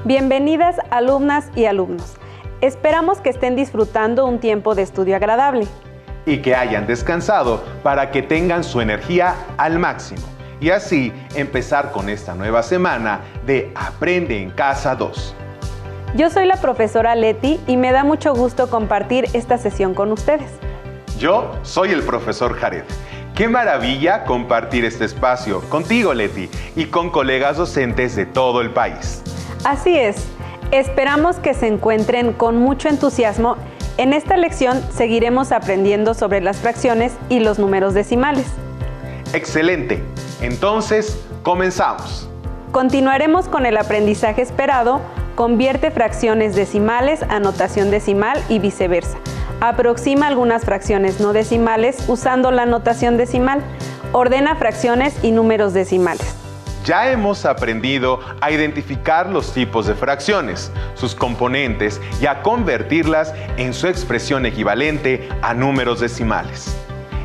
Bienvenidas alumnas y alumnos. Esperamos que estén disfrutando un tiempo de estudio agradable. Y que hayan descansado para que tengan su energía al máximo. Y así empezar con esta nueva semana de Aprende en Casa 2. Yo soy la profesora Leti y me da mucho gusto compartir esta sesión con ustedes. Yo soy el profesor Jared. ¡Qué maravilla compartir este espacio contigo, Leti, y con colegas docentes de todo el país! Así es. Esperamos que se encuentren con mucho entusiasmo. En esta lección seguiremos aprendiendo sobre las fracciones y los números decimales. ¡Excelente! Entonces, comenzamos. Continuaremos con el aprendizaje esperado. Convierte fracciones decimales a notación decimal y viceversa. Aproxima algunas fracciones no decimales usando la notación decimal. Ordena fracciones y números decimales. Ya hemos aprendido a identificar los tipos de fracciones, sus componentes y a convertirlas en su expresión equivalente a números decimales.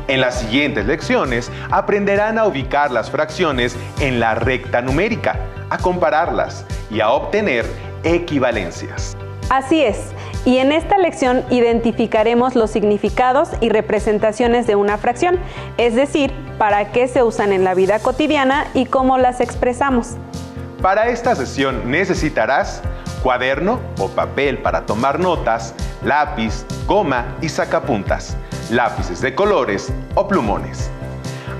En las siguientes lecciones aprenderán a ubicar las fracciones en la recta numérica, a compararlas y a obtener equivalencias. Así es, y en esta lección identificaremos los significados y representaciones de una fracción, es decir, para qué se usan en la vida cotidiana y cómo las expresamos. Para esta sesión necesitarás cuaderno o papel para tomar notas, lápiz, goma y sacapuntas, lápices de colores o plumones.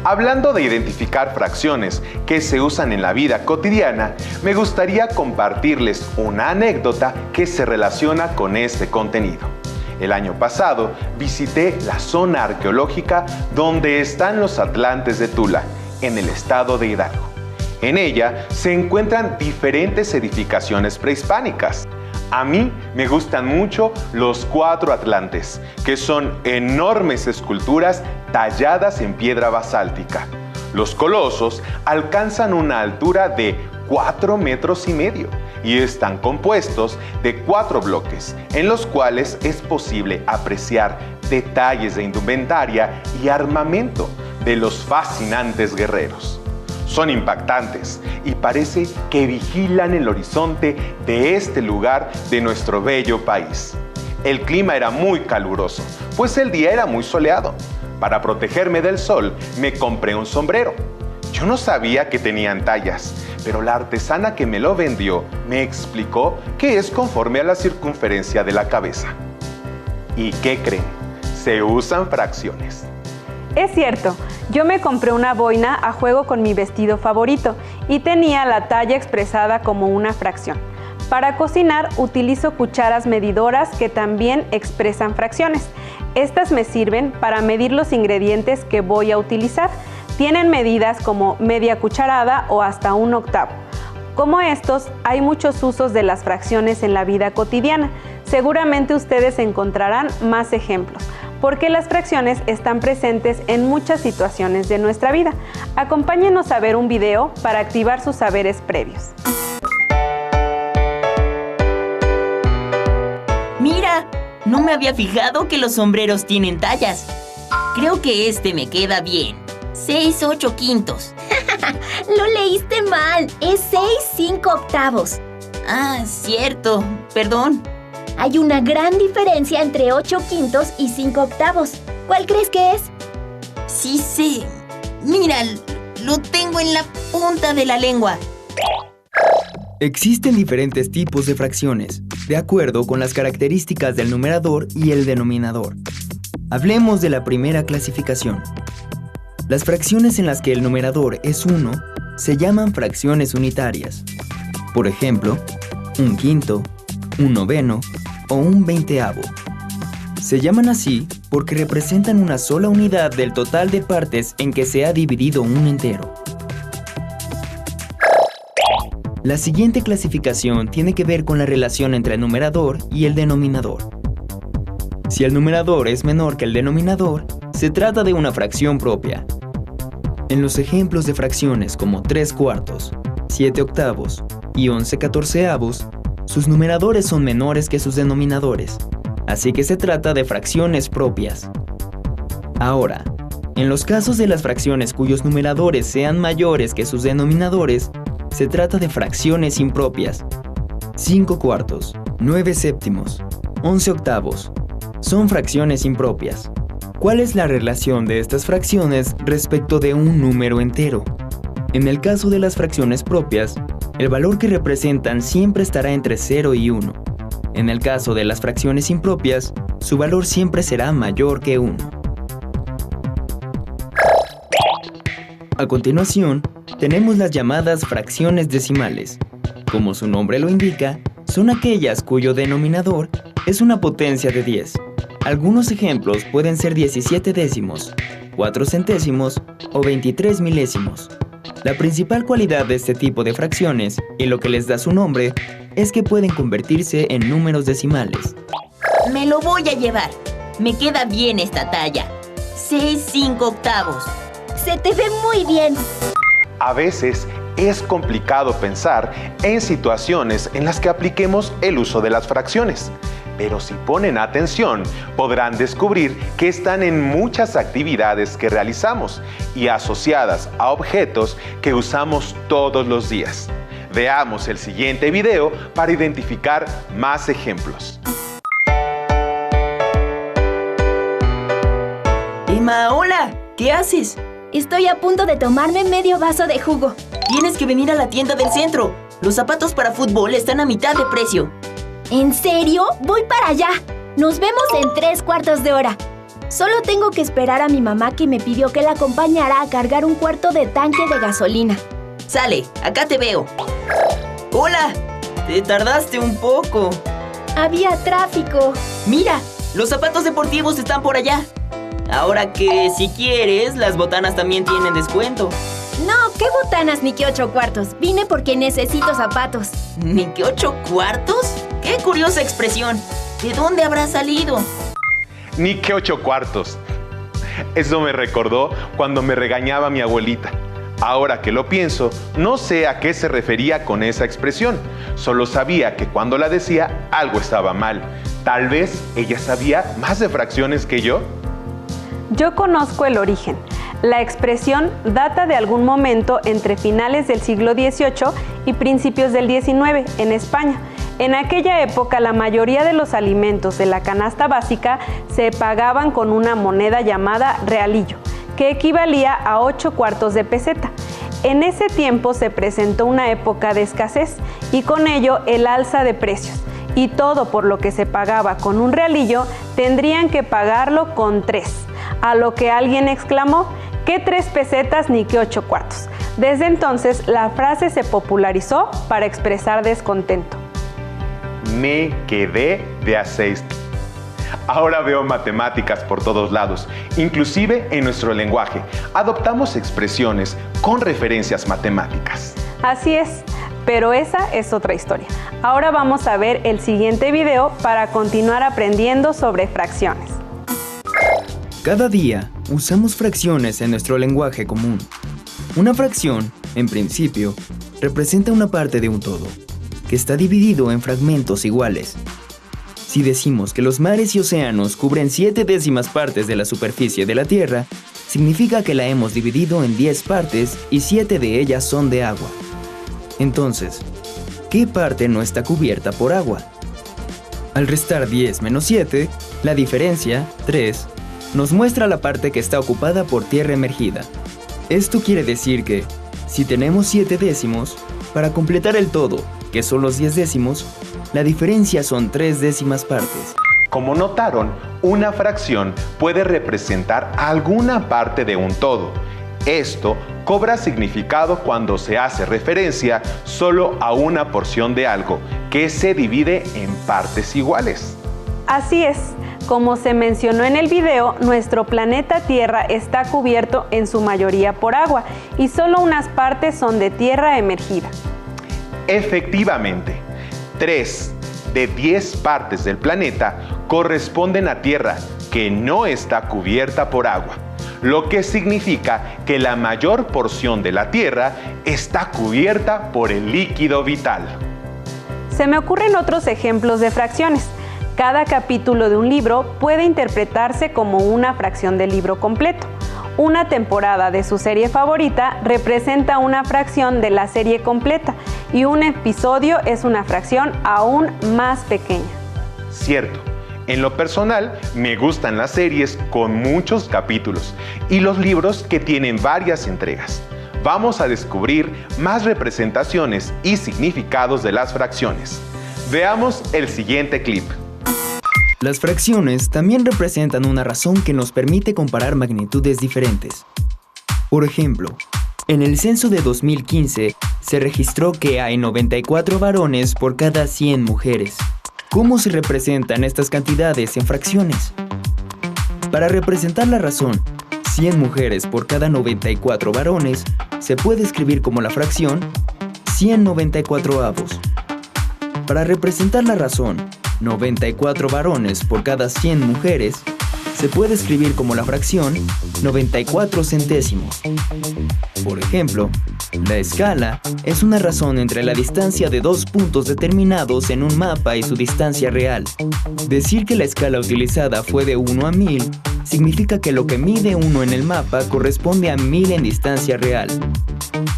Hablando de identificar fracciones que se usan en la vida cotidiana, me gustaría compartirles una anécdota que se relaciona con este contenido. El año pasado visité la zona arqueológica donde están los Atlantes de Tula, en el estado de Hidalgo. En ella se encuentran diferentes edificaciones prehispánicas. A mí me gustan mucho los 4 Atlantes, que son enormes esculturas talladas en piedra basáltica. Los colosos alcanzan una altura de 4,5 metros y están compuestos de 4 bloques, en los cuales es posible apreciar detalles de indumentaria y armamento de los fascinantes guerreros. Son impactantes y parece que vigilan el horizonte de este lugar de nuestro bello país. El clima era muy caluroso, pues el día era muy soleado. Para protegerme del sol, me compré un sombrero. Yo no sabía que tenían tallas, pero la artesana que me lo vendió me explicó que es conforme a la circunferencia de la cabeza. ¿Y qué creen? Se usan fracciones. Es cierto, yo me compré una boina a juego con mi vestido favorito y tenía la talla expresada como una fracción. Para cocinar utilizo cucharas medidoras que también expresan fracciones. Estas me sirven para medir los ingredientes que voy a utilizar. Tienen medidas como media cucharada o hasta 1/8. Como estos, hay muchos usos de las fracciones en la vida cotidiana. Seguramente ustedes encontrarán más ejemplos, porque las fracciones están presentes en muchas situaciones de nuestra vida. Acompáñenos a ver un video para activar sus saberes previos. ¡Mira! No me había fijado que los sombreros tienen tallas. Creo que este me queda bien. 6/8. Lo leíste mal. Es 6/5. Ah, cierto. Perdón. Hay una gran diferencia entre 8/5 y 5/8. ¿Cuál crees que es? Sí sé. Mira, lo tengo en la punta de la lengua. Existen diferentes tipos de fracciones, de acuerdo con las características del numerador y el denominador. Hablemos de la primera clasificación. Las fracciones en las que el numerador es 1 se llaman fracciones unitarias. Por ejemplo, 1/5, 1/9 o 1/20. Se llaman así porque representan una sola unidad del total de partes en que se ha dividido un entero. La siguiente clasificación tiene que ver con la relación entre el numerador y el denominador. Si el numerador es menor que el denominador, se trata de una fracción propia. En los ejemplos de fracciones como 3/4, 7/8 y 11/14, sus numeradores son menores que sus denominadores, así que se trata de fracciones propias. Ahora, en los casos de las fracciones cuyos numeradores sean mayores que sus denominadores, se trata de fracciones impropias. 5 cuartos, 9 séptimos, 11 octavos. Son fracciones impropias. ¿Cuál es la relación de estas fracciones respecto de un número entero? En el caso de las fracciones propias, el valor que representan siempre estará entre 0 y 1. En el caso de las fracciones impropias, su valor siempre será mayor que 1. A continuación, tenemos las llamadas fracciones decimales. Como su nombre lo indica, son aquellas cuyo denominador es una potencia de 10. Algunos ejemplos pueden ser 17 décimos, 4 centésimos o 23 milésimos. La principal cualidad de este tipo de fracciones, y lo que les da su nombre, es que pueden convertirse en números decimales. Me lo voy a llevar. Me queda bien esta talla. 6/5 octavos. Se te ve muy bien. A veces es complicado pensar en situaciones en las que apliquemos el uso de las fracciones. Pero si ponen atención, podrán descubrir que están en muchas actividades que realizamos y asociadas a objetos que usamos todos los días. Veamos el siguiente video para identificar más ejemplos. Emma, hola. ¿Qué haces? Estoy a punto de tomarme medio vaso de jugo. Tienes que venir a la tienda del centro. Los zapatos para fútbol están a mitad de precio. ¿En serio? Voy para allá. Nos vemos en 3/4 de hora. Solo tengo que esperar a mi mamá que me pidió que la acompañara a cargar un cuarto de tanque de gasolina. Sale, acá te veo. ¡Hola! Te tardaste un poco. Había tráfico. Mira, los zapatos deportivos están por allá. Ahora que, si quieres, las botanas también tienen descuento. No, qué botanas ni qué 8 cuartos. Vine porque necesito zapatos. ¿Ni qué 8 cuartos? ¡Qué curiosa expresión! ¿De dónde habrá salido? Ni que 8 cuartos. Eso me recordó cuando me regañaba mi abuelita. Ahora que lo pienso, no sé a qué se refería con esa expresión. Solo sabía que cuando la decía, algo estaba mal. Tal vez ella sabía más de fracciones que yo. Yo conozco el origen. La expresión data de algún momento entre finales del siglo XVIII y principios del XIX en España. En aquella época, la mayoría de los alimentos de la canasta básica se pagaban con una moneda llamada realillo, que equivalía a 8 cuartos de peseta. En ese tiempo se presentó una época de escasez y con ello el alza de precios. Y todo por lo que se pagaba con un realillo tendrían que pagarlo con 3. A lo que alguien exclamó, ¿qué 3 pesetas ni qué 8 cuartos? Desde entonces la frase se popularizó para expresar descontento. Me quedé de a 6. Ahora veo matemáticas por todos lados, inclusive en nuestro lenguaje. Adoptamos expresiones con referencias matemáticas. Así es, pero esa es otra historia. Ahora vamos a ver el siguiente video para continuar aprendiendo sobre fracciones. Cada día usamos fracciones en nuestro lenguaje común. Una fracción, en principio, representa una parte de un todo, que está dividido en fragmentos iguales. Si decimos que los mares y océanos cubren 7 décimas partes de la superficie de la Tierra, significa que la hemos dividido en 10 partes y 7 de ellas son de agua. Entonces, ¿qué parte no está cubierta por agua? Al restar 10 menos 7, la diferencia, 3, nos muestra la parte que está ocupada por tierra emergida. Esto quiere decir que, si tenemos 7 décimos, para completar el todo, que son los 10 décimos, la diferencia son 3 décimas partes. Como notaron, una fracción puede representar alguna parte de un todo. Esto cobra significado cuando se hace referencia solo a una porción de algo, que se divide en partes iguales. Así es, como se mencionó en el video, nuestro planeta Tierra está cubierto en su mayoría por agua y solo unas partes son de tierra emergida. Efectivamente, 3 de 10 partes del planeta corresponden a tierra que no está cubierta por agua, lo que significa que la mayor porción de la Tierra está cubierta por el líquido vital. Se me ocurren otros ejemplos de fracciones. Cada capítulo de un libro puede interpretarse como una fracción del libro completo. Una temporada de su serie favorita representa una fracción de la serie completa y un episodio es una fracción aún más pequeña. Cierto. En lo personal, me gustan las series con muchos capítulos y los libros que tienen varias entregas. Vamos a descubrir más representaciones y significados de las fracciones. Veamos el siguiente clip. Las fracciones también representan una razón que nos permite comparar magnitudes diferentes. Por ejemplo, en el censo de 2015 se registró que hay 94 varones por cada 100 mujeres. ¿Cómo se representan estas cantidades en fracciones? Para representar la razón, 100 mujeres por cada 94 varones, se puede escribir como la fracción 194avos. Para representar la razón, 94 varones por cada 100 mujeres, se puede escribir como la fracción 94 centésimos. Por ejemplo, la escala es una razón entre la distancia de dos puntos determinados en un mapa y su distancia real. Decir que la escala utilizada fue de 1 a 1000 significa que lo que mide 1 en el mapa corresponde a 1000 en distancia real.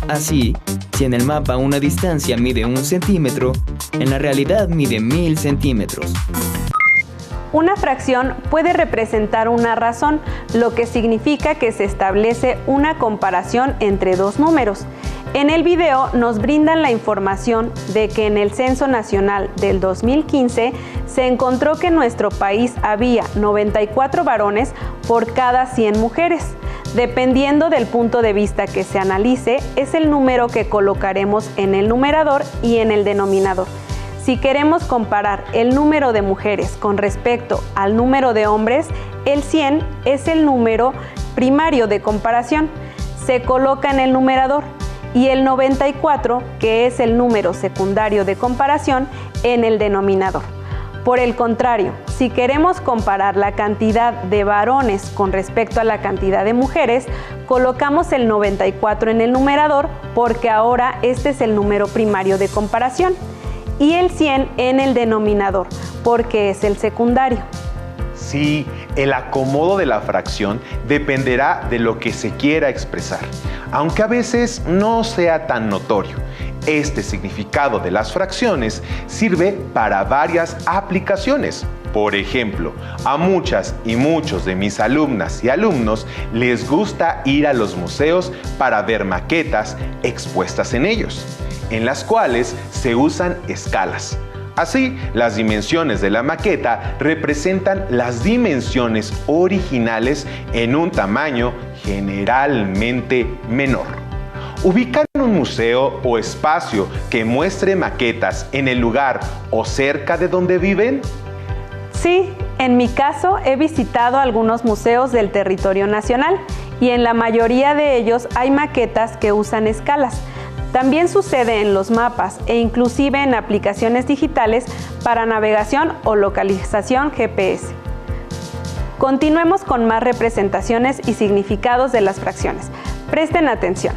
Así, si en el mapa una distancia mide 1 centímetro, en la realidad mide 1000 centímetros. Una fracción puede representar una razón, lo que significa que se establece una comparación entre dos números. En el video nos brindan la información de que en el Censo Nacional del 2015 se encontró que en nuestro país había 94 varones por cada 100 mujeres. Dependiendo del punto de vista que se analice, es el número que colocaremos en el numerador y en el denominador. Si queremos comparar el número de mujeres con respecto al número de hombres, el 100 es el número primario de comparación, se coloca en el numerador, y el 94, que es el número secundario de comparación, en el denominador. Por el contrario, si queremos comparar la cantidad de varones con respecto a la cantidad de mujeres, colocamos el 94 en el numerador porque ahora este es el número primario de comparación, y el 100 en el denominador porque es el secundario. Sí, el acomodo de la fracción dependerá de lo que se quiera expresar, aunque a veces no sea tan notorio. Este significado de las fracciones sirve para varias aplicaciones. Por ejemplo, a muchas y muchos de mis alumnas y alumnos les gusta ir a los museos para ver maquetas expuestas en ellos, en las cuales se usan escalas. Así, las dimensiones de la maqueta representan las dimensiones originales en un tamaño generalmente menor. ¿Ubican un museo o espacio que muestre maquetas en el lugar o cerca de donde viven? Sí, en mi caso he visitado algunos museos del territorio nacional y en la mayoría de ellos hay maquetas que usan escalas. También sucede en los mapas e inclusive en aplicaciones digitales para navegación o localización GPS. Continuemos con más representaciones y significados de las fracciones. Presten atención.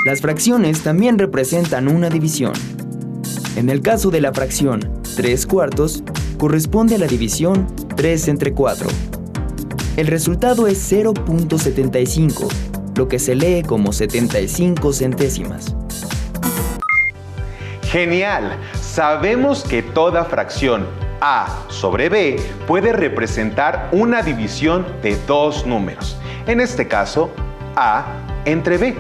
Las fracciones también representan una división. En el caso de la fracción 3/4, corresponde a la división 3 entre 4. El resultado es 0.75, lo que se lee como 75 centésimas. ¡Genial! Sabemos que toda fracción A sobre B puede representar una división de dos números, en este caso A entre B.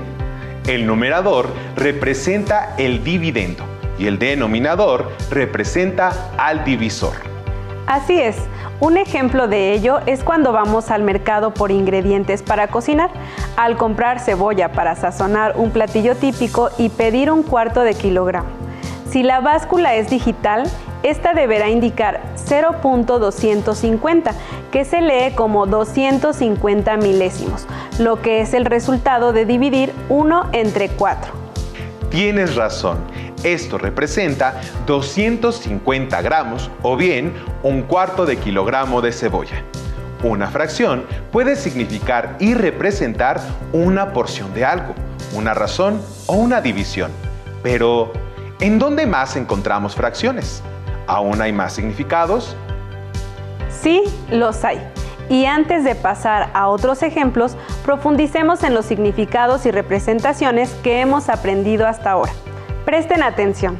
El numerador representa el dividendo y el denominador representa al divisor. Así es, un ejemplo de ello es cuando vamos al mercado por ingredientes para cocinar, al comprar cebolla para sazonar un platillo típico y pedir 1/4 kilogramo. Si la báscula es digital, esta deberá indicar 0.250, que se lee como 250 milésimos, lo que es el resultado de dividir 1 entre 4. Tienes razón, esto representa 250 gramos o bien 1/4 kilogramo de cebolla. Una fracción puede significar y representar una porción de algo, una razón o una división. Pero, ¿en dónde más encontramos fracciones? ¿Aún hay más significados? Sí, los hay. Y antes de pasar a otros ejemplos, profundicemos en los significados y representaciones que hemos aprendido hasta ahora. Presten atención.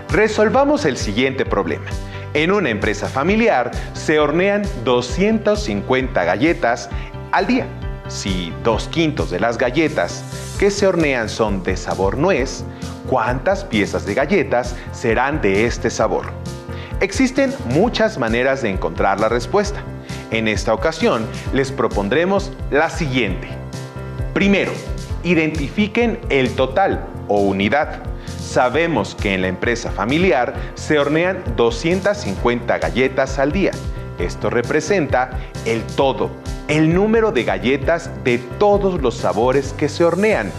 Resolvamos el siguiente problema. En una empresa familiar se hornean 250 galletas al día. Si 2/5 de las galletas que se hornean son de sabor nuez, ¿cuántas piezas de galletas serán de este sabor? Existen muchas maneras de encontrar la respuesta. En esta ocasión les propondremos la siguiente. Primero, identifiquen el total o unidad. Sabemos que en la empresa familiar se hornean 250 galletas al día. Esto representa el todo, el número de galletas de todos los sabores que se hornean,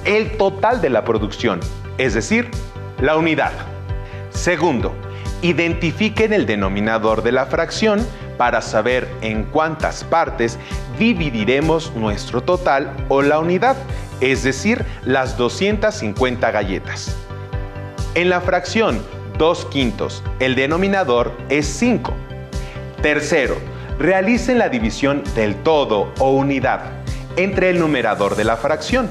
el total de la producción, es decir, la unidad. Segundo, identifiquen el denominador de la fracción para saber en cuántas partes dividiremos nuestro total o la unidad, es decir, las 250 galletas. En la fracción 2/5, el denominador es 5. Tercero, realicen la división del todo o unidad entre el numerador de la fracción.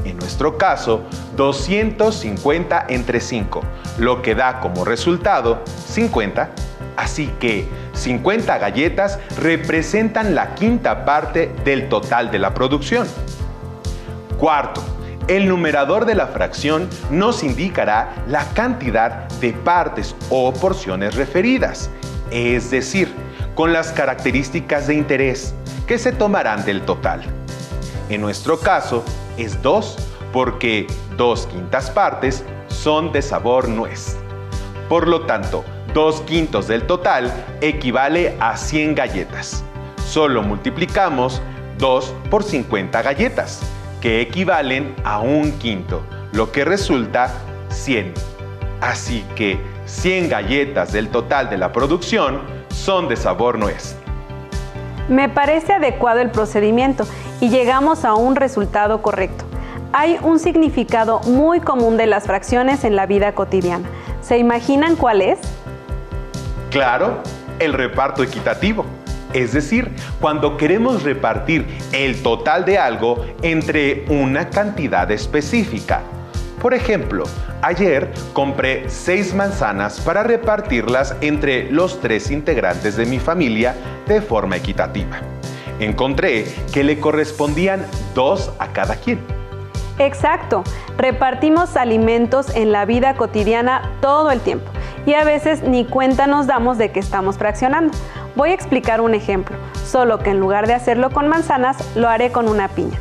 En nuestro caso, 250 entre 5, lo que da como resultado 50. Así que 50 galletas representan la quinta parte del total de la producción. Cuarto, el numerador de la fracción nos indicará la cantidad de partes o porciones referidas, es decir, con las características de interés que se tomarán del total. En nuestro caso es 2 porque 2/5 partes son de sabor nuez. Por lo tanto, 2/5 del total equivale a 100 galletas. Solo multiplicamos 2 por 50 galletas, que equivalen a 1/5, lo que resulta 100. Así que 100 galletas del total de la producción son de sabor nuez. Me parece adecuado el procedimiento y llegamos a un resultado correcto. Hay un significado muy común de las fracciones en la vida cotidiana. ¿Se imaginan cuál es? Claro, el reparto equitativo. Es decir, cuando queremos repartir el total de algo entre una cantidad específica. Por ejemplo, ayer compré 6 manzanas para repartirlas entre los 3 integrantes de mi familia de forma equitativa. Encontré que le correspondían 2 a cada quien. Exacto, repartimos alimentos en la vida cotidiana todo el tiempo y a veces ni cuenta nos damos de que estamos fraccionando. Voy a explicar un ejemplo, solo que en lugar de hacerlo con manzanas, lo haré con una piña.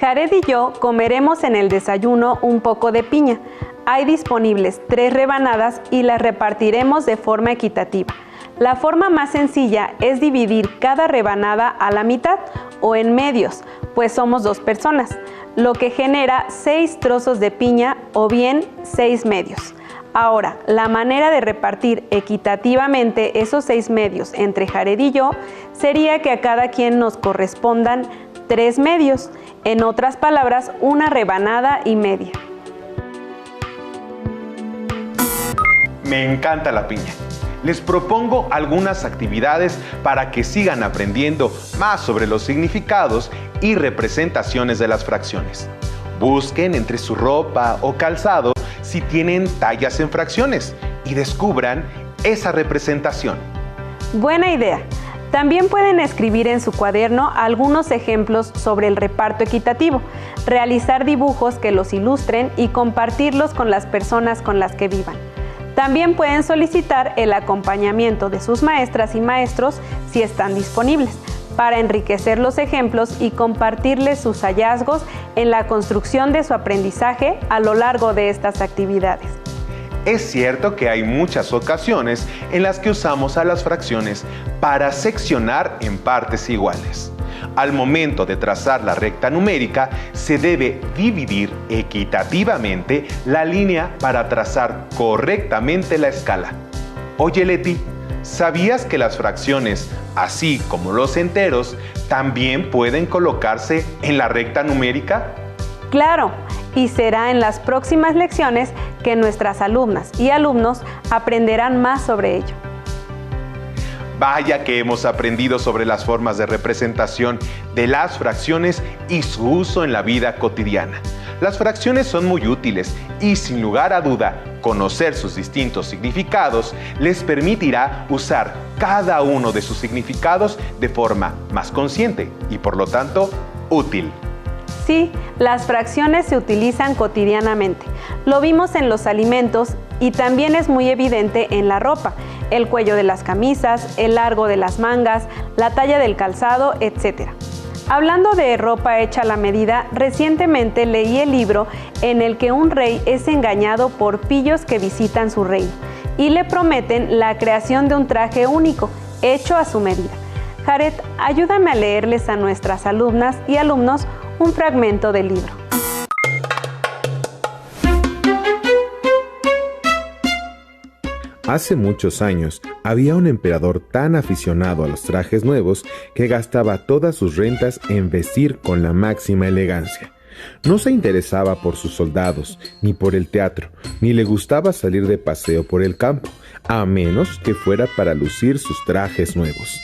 Jared y yo comeremos en el desayuno un poco de piña. Hay disponibles 3 rebanadas y las repartiremos de forma equitativa. La forma más sencilla es dividir cada rebanada a la mitad o en medios, pues somos 2 personas, lo que genera 6 trozos de piña o bien 6 medios. Ahora, la manera de repartir equitativamente esos 6 medios entre Jared y yo sería que a cada quien nos correspondan 3 medios, en otras palabras, una rebanada y media. Me encanta la piña. Les propongo algunas actividades para que sigan aprendiendo más sobre los significados y representaciones de las fracciones. Busquen entre su ropa o calzado si tienen tallas en fracciones y descubran esa representación. Buena idea. También pueden escribir en su cuaderno algunos ejemplos sobre el reparto equitativo, realizar dibujos que los ilustren y compartirlos con las personas con las que vivan. También pueden solicitar el acompañamiento de sus maestras y maestros si están disponibles, para enriquecer los ejemplos y compartirles sus hallazgos en la construcción de su aprendizaje a lo largo de estas actividades. Es cierto que hay muchas ocasiones en las que usamos a las fracciones para seccionar en partes iguales. Al momento de trazar la recta numérica, se debe dividir equitativamente la línea para trazar correctamente la escala. Oye, Leti, ¿sabías que las fracciones, así como los enteros, también pueden colocarse en la recta numérica? Claro, y será en las próximas lecciones que nuestras alumnas y alumnos aprenderán más sobre ello. Vaya que hemos aprendido sobre las formas de representación de las fracciones y su uso en la vida cotidiana. Las fracciones son muy útiles y, sin lugar a duda, conocer sus distintos significados les permitirá usar cada uno de sus significados de forma más consciente y, por lo tanto, útil. Sí, las fracciones se utilizan cotidianamente. Lo vimos en los alimentos y también es muy evidente en la ropa, el cuello de las camisas, el largo de las mangas, la talla del calzado, etc. Hablando de ropa hecha a la medida, recientemente leí el libro en el que un rey es engañado por pillos que visitan su reino y le prometen la creación de un traje único, hecho a su medida. Jared, ayúdame a leerles a nuestras alumnas y alumnos un fragmento del libro. Hace muchos años, había un emperador tan aficionado a los trajes nuevos que gastaba todas sus rentas en vestir con la máxima elegancia. No se interesaba por sus soldados, ni por el teatro, ni le gustaba salir de paseo por el campo, a menos que fuera para lucir sus trajes nuevos.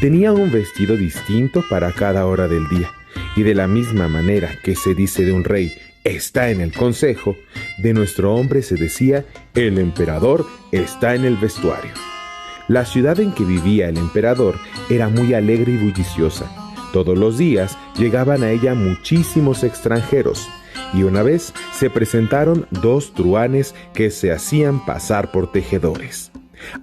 Tenía un vestido distinto para cada hora del día, y de la misma manera que se dice de un rey, está en el consejo, de nuestro hombre se decía, el emperador está en el vestuario. La ciudad en que vivía el emperador era muy alegre y bulliciosa. Todos los días llegaban a ella muchísimos extranjeros, y una vez se presentaron 2 truhanes que se hacían pasar por tejedores,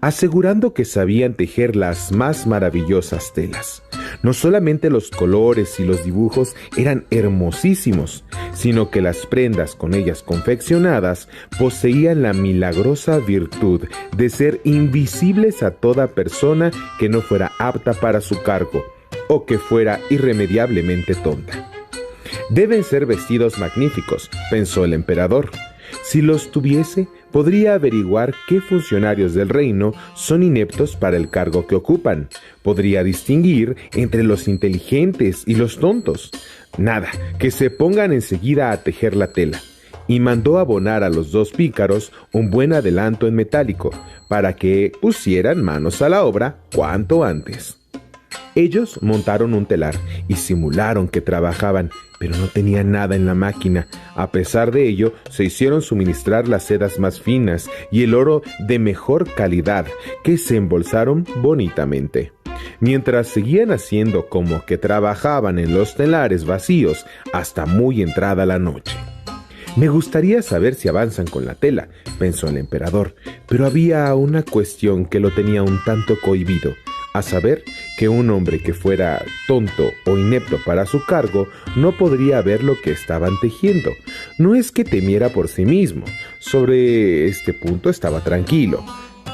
asegurando que sabían tejer las más maravillosas telas. No solamente los colores y los dibujos eran hermosísimos, sino que las prendas con ellas confeccionadas poseían la milagrosa virtud de ser invisibles a toda persona que no fuera apta para su cargo o que fuera irremediablemente tonta. Deben ser vestidos magníficos, pensó el emperador. Si los tuviese, podría averiguar qué funcionarios del reino son ineptos para el cargo que ocupan. Podría distinguir entre los inteligentes y los tontos. Nada, que se pongan enseguida a tejer la tela. Y mandó abonar a los 2 pícaros un buen adelanto en metálico, para que pusieran manos a la obra cuanto antes. Ellos montaron un telar y simularon que trabajaban, pero no tenían nada en la máquina. A pesar de ello, se hicieron suministrar las sedas más finas y el oro de mejor calidad, que se embolsaron bonitamente. Mientras seguían haciendo como que trabajaban en los telares vacíos hasta muy entrada la noche. Me gustaría saber si avanzan con la tela, pensó el emperador, pero había una cuestión que lo tenía un tanto cohibido, a saber que un hombre que fuera tonto o inepto para su cargo no podría ver lo que estaban tejiendo. No es que temiera por sí mismo, sobre este punto estaba tranquilo,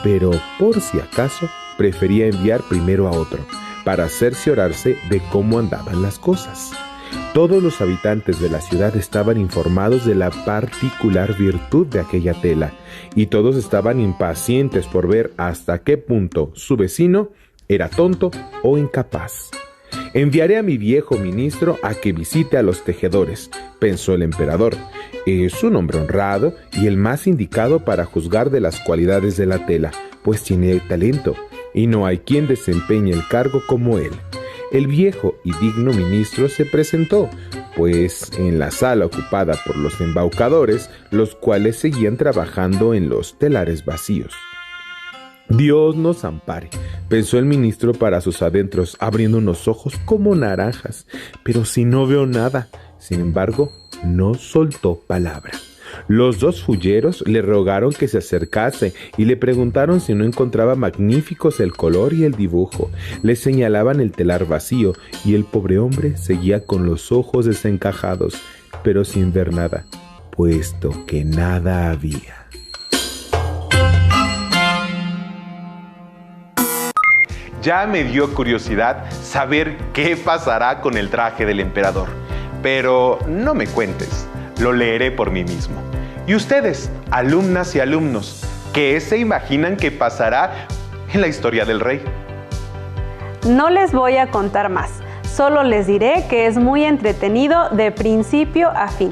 pero por si acaso prefería enviar primero a otro, para cerciorarse de cómo andaban las cosas. Todos los habitantes de la ciudad estaban informados de la particular virtud de aquella tela, y todos estaban impacientes por ver hasta qué punto su vecino era tonto o incapaz. Enviaré a mi viejo ministro a que visite a los tejedores, pensó el emperador. Es un hombre honrado y el más indicado para juzgar de las cualidades de la tela, pues tiene talento, y no hay quien desempeñe el cargo como él. El viejo y digno ministro se presentó, pues en la sala ocupada por los embaucadores, los cuales seguían trabajando en los telares vacíos. Dios nos ampare, pensó el ministro para sus adentros, abriendo unos ojos como naranjas. Pero si no veo nada. Sin embargo, no soltó palabra. Los 2 fulleros le rogaron que se acercase y le preguntaron si no encontraba magníficos el color y el dibujo. Le señalaban el telar vacío y el pobre hombre seguía con los ojos desencajados, pero sin ver nada, puesto que nada había. Ya me dio curiosidad saber qué pasará con el traje del emperador, pero no me cuentes, lo leeré por mí mismo. Y ustedes, alumnas y alumnos, ¿qué se imaginan que pasará en la historia del rey? No les voy a contar más, solo les diré que es muy entretenido de principio a fin.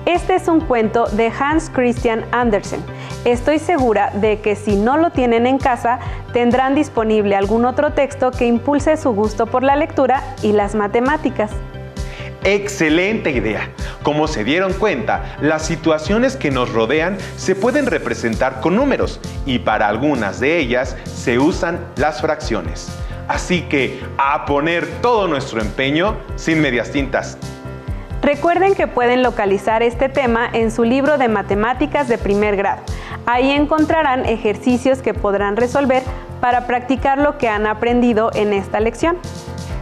Este es un cuento de Hans Christian Andersen. Estoy segura de que si no lo tienen en casa, tendrán disponible algún otro texto que impulse su gusto por la lectura y las matemáticas. ¡Excelente idea! Como se dieron cuenta, las situaciones que nos rodean se pueden representar con números y para algunas de ellas se usan las fracciones. Así que a poner todo nuestro empeño sin medias tintas. Recuerden que pueden localizar este tema en su libro de matemáticas de primer grado. Ahí encontrarán ejercicios que podrán resolver para practicar lo que han aprendido en esta lección.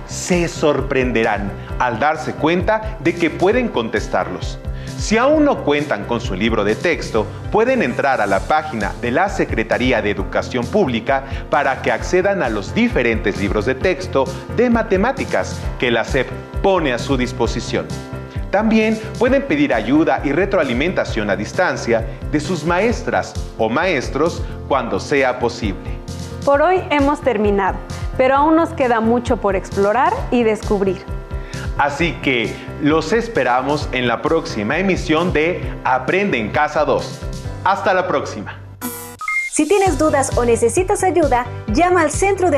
Se sorprenderán al darse cuenta de que pueden contestarlos. Si aún no cuentan con su libro de texto, pueden entrar a la página de la Secretaría de Educación Pública para que accedan a los diferentes libros de texto de matemáticas que la SEP pone a su disposición. También pueden pedir ayuda y retroalimentación a distancia de sus maestras o maestros cuando sea posible. Por hoy hemos terminado, pero aún nos queda mucho por explorar y descubrir. Así que los esperamos en la próxima emisión de Aprende en Casa 2. Hasta la próxima. Si tienes dudas o necesitas ayuda, llama al Centro de